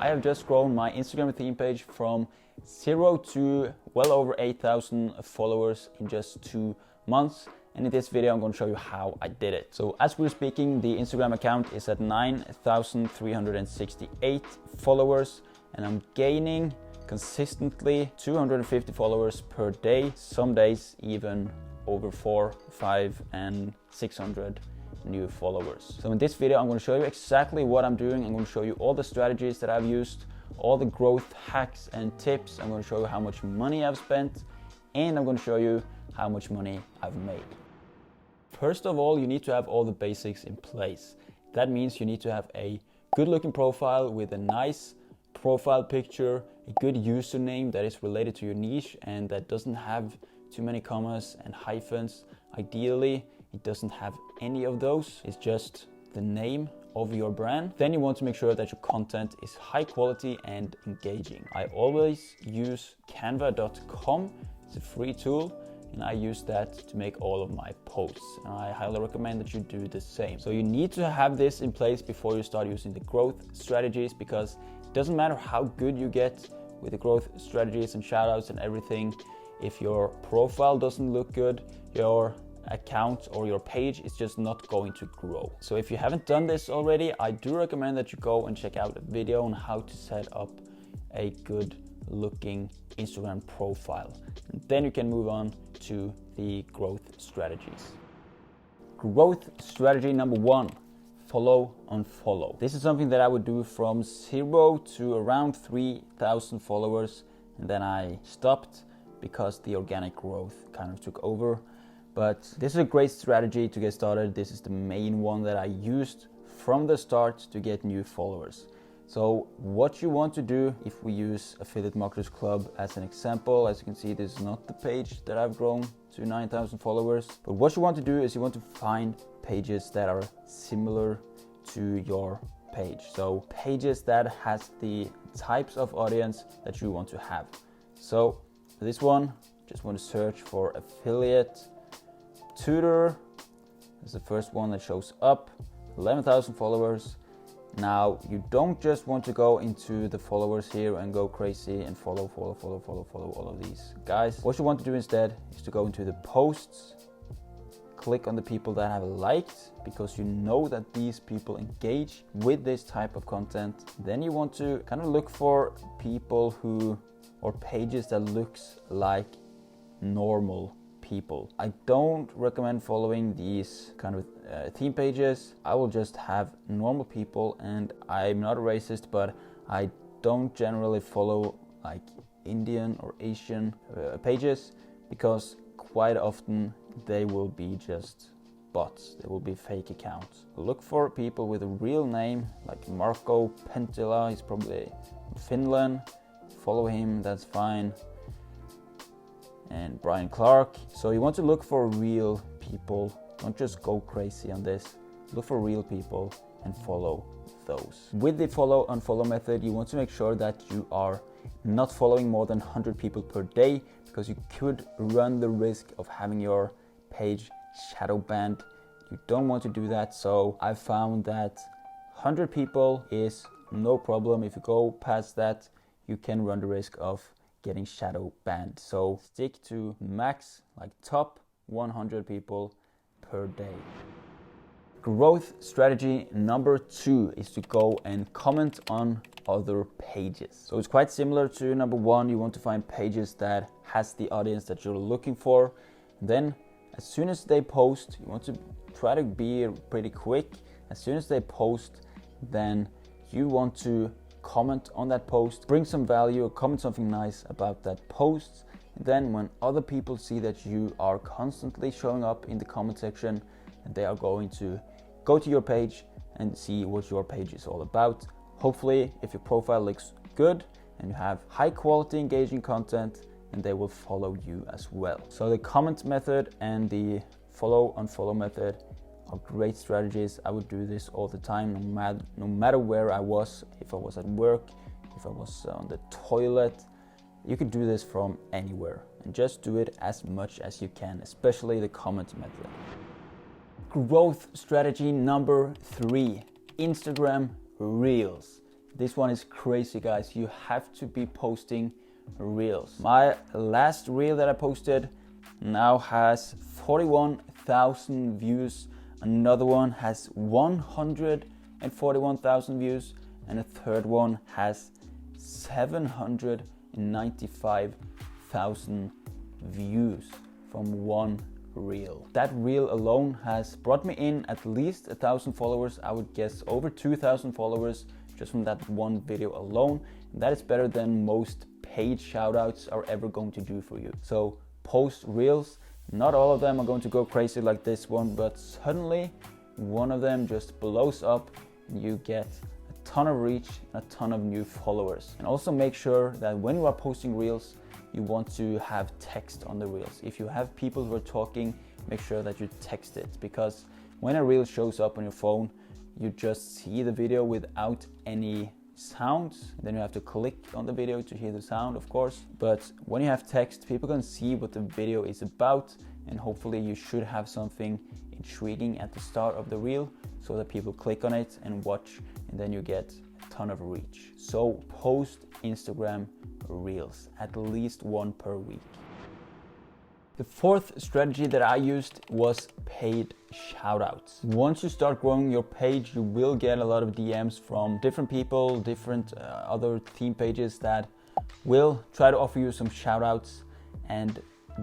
I have just grown my Instagram theme page from 0 to well over 8,000 followers in just 2 months. And in this video, I'm going to show you how I did it. So as we're speaking, the Instagram account is at 9,368 followers, and I'm gaining consistently 250 followers per day, some days even over 400, 500 and 600 new followers. So in this video, I'm going to show you exactly what I'm doing. I'm going to show you all the strategies that I've used, all the growth hacks and tips. I'm going to show you how much money I've spent, and I'm going to show you how much money I've made. First of all, you need to have all the basics in place. That means you need to have a good looking profile with a nice profile picture, a good username that is related to your niche and that doesn't have too many commas and hyphens. Ideally, it doesn't have any of those. It's just the name of your brand. Then you want to make sure that your content is high quality and engaging. I always use canva.com. It's a free tool, and I use that to make all of my posts. And I highly recommend that you do the same. So you need to have this in place before you start using the growth strategies, because it doesn't matter how good you get with the growth strategies and shoutouts and everything. If your profile doesn't look good, your account or your page is just not going to grow. So if you haven't done this already, I do recommend that you go and check out a video on how to set up a good looking Instagram profile. And then you can move on to the growth strategies. Growth strategy number 1, follow unfollow. This is something that I would do from 0 to around 3,000 followers, and then I stopped because the organic growth kind of took over. But this is a great strategy to get started. This is the main one that I used from the start to get new followers. So what you want to do, if we use Affiliate Marketers Club as an example, as you can see, this is not the page that I've grown to 9,000 followers. But what you want to do is you want to find pages that are similar to your page. So pages that has the types of audience that you want to have. So for this one, just want to search for affiliate tutor. That's the first one that shows up, 11,000 followers. Now, you don't just want to go into the followers here and go crazy and follow all of these guys. What you want to do instead is to go into the posts, click on the people that have liked, because you know that these people engage with this type of content. Then you want to kind of look for people who, or pages that looks like normal people. I don't recommend following these kind of theme pages. I will just have normal people, and I'm not a racist, but I don't generally follow like Indian or Asian pages, because quite often they will be just bots. They will be fake accounts. Look for people with a real name, like Marco Pentila. He's probably in Finland. Follow him, that's fine. And Brian Clark. So you want to look for real people. Don't just go crazy on this. Look for real people and follow those. With the follow unfollow method, you want to make sure that you are not following more than 100 people per day, because you could run the risk of having your page shadow banned. You don't want to do that. So I found that 100 people is no problem. If you go past that, you can run the risk of getting shadow banned. So stick to max, like top 100 people per day. Growth strategy number 2 is to go and comment on other pages. So it's quite similar to number 1. You want to find pages that has the audience that you're looking for. And then as soon as they post, you want to try to be pretty quick. As soon as they post, then you want to comment on that post, bring some value, or comment something nice about that post. And then when other people see that you are constantly showing up in the comment section, and they are going to go to your page and see what your page is all about. Hopefully, if your profile looks good and you have high quality engaging content, and they will follow you as well. So the comment method and the follow unfollow method are great strategies. I would do this all the time, no matter where I was. If I was at work, if I was on the toilet, you could do this from anywhere, and just do it as much as you can, especially the comment method. Growth strategy number 3, Instagram Reels. This one is crazy, guys. You have to be posting reels. My last reel that I posted now has 41,000 views. Another one has 141,000 views, and a third one has 795,000 views from one reel. That reel alone has brought me in at least 1,000 followers. I would guess over 2,000 followers just from that one video alone. That is better than most paid shoutouts are ever going to do for you. So post reels. Not all of them are going to go crazy like this one, but suddenly one of them just blows up and you get a ton of reach and a ton of new followers. And also make sure that when you are posting reels, you want to have text on the reels. If you have people who are talking, make sure that you text it, because when a reel shows up on your phone, you just see the video without any sounds. Then you have to click on the video to hear the sound, of course. But when you have text, people can see what the video is about, and hopefully you should have something intriguing at the start of the reel so that people click on it and watch, and then you get a ton of reach. So post Instagram reels, at least one per week. The fourth strategy that I used was paid shoutouts. Once you start growing your page, you will get a lot of DMs from different people, different other theme pages that will try to offer you some shoutouts, and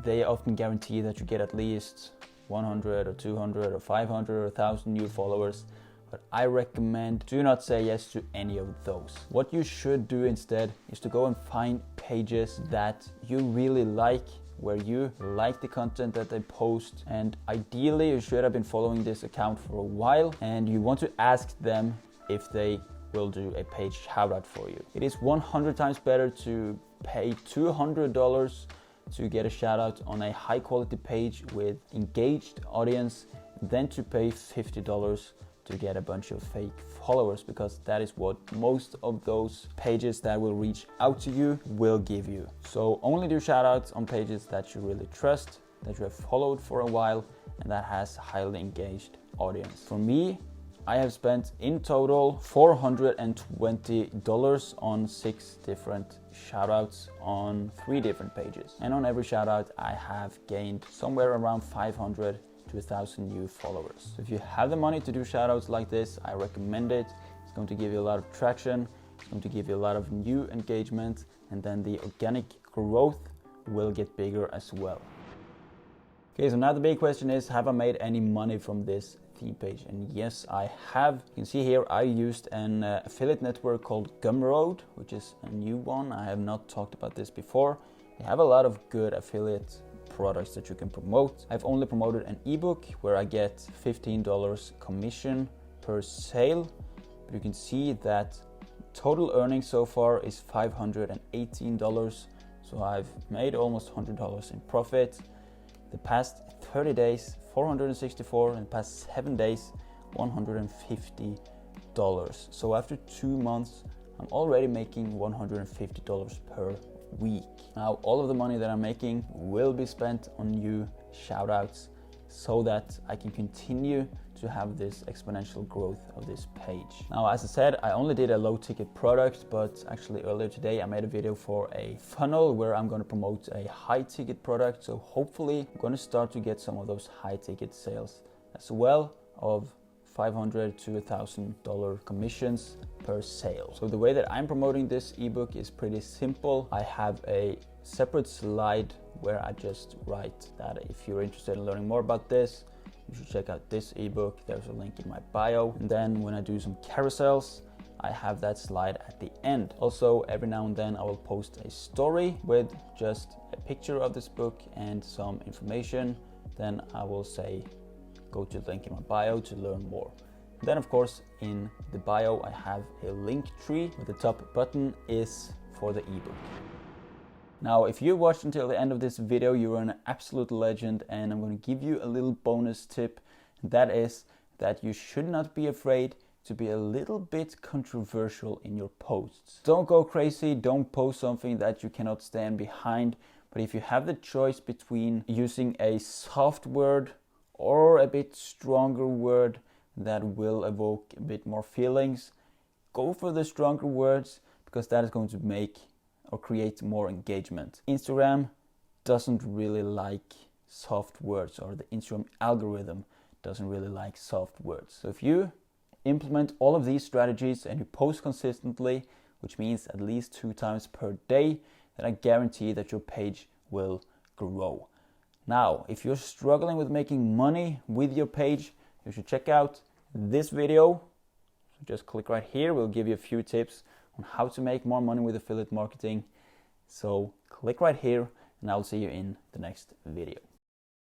they often guarantee that you get at least 100 or 200 or 500 or 1,000 new followers. But I recommend do not say yes to any of those. What you should do instead is to go and find pages that you really like, where you like the content that they post, and ideally you should have been following this account for a while, and you want to ask them if they will do a paid shoutout for you. It is 100 times better to pay $200 to get a shoutout on a high quality page with engaged audience than to pay $50 to get a bunch of fake followers, because that is what most of those pages that will reach out to you will give you. So only do shoutouts on pages that you really trust, that you have followed for a while, and that has a highly engaged audience. For me, I have spent in total $420 on 6 different shoutouts on 3 different pages. And on every shoutout, I have gained somewhere around 500 to 1,000 new followers. So if you have the money to do shoutouts like this, I recommend it. It's going to give you a lot of traction. It's going to give you a lot of new engagement, and then the organic growth will get bigger as well. Okay, so now the big question is, have I made any money from this theme page? And yes, I have. You can see here I used an affiliate network called Gumroad, which is a new one. I have not talked about this before. They have a lot of good affiliate products that you can promote. I've only promoted an ebook where I get $15 commission per sale, but you can see that total earnings so far is $518. So I've made almost $100 in profit. The past 30 days, 464, and the past 7 days, $150. So after 2 months, I'm already making $150 per week. Now, all of the money that I'm making will be spent on new shoutouts so that I can continue to have this exponential growth of this page. Now, as I said, I only did a low ticket product, but actually earlier today I made a video for a funnel where I'm going to promote a high ticket product. So hopefully I'm going to start to get some of those high ticket sales as well, of $500 to $1,000 commissions per sale. So the way that I'm promoting this ebook is pretty simple. I have a separate slide where I just write that if you're interested in learning more about this, you should check out this ebook. There's a link in my bio. And then when I do some carousels, I have that slide at the end. Also, every now and then I will post a story with just a picture of this book and some information. Then I will say, go to the link in my bio to learn more. Then of course in the bio I have a link tree where the top button is for the ebook. Now if you watched until the end of this video, you're an absolute legend, and I'm going to give you a little bonus tip. That is that you should not be afraid to be a little bit controversial in your posts. Don't go crazy, don't post something that you cannot stand behind, but if you have the choice between using a soft word or a bit stronger word that will evoke a bit more feelings, go for the stronger words because that is going to make or create more engagement. Instagram doesn't really like soft words, or the Instagram algorithm doesn't really like soft words. So if you implement all of these strategies and you post consistently, which means at least 2 times per day, then I guarantee that your page will grow. Now, if you're struggling with making money with your page, you should check out this video. So just click right here. We'll give you a few tips on how to make more money with affiliate marketing. So click right here and I'll see you in the next video.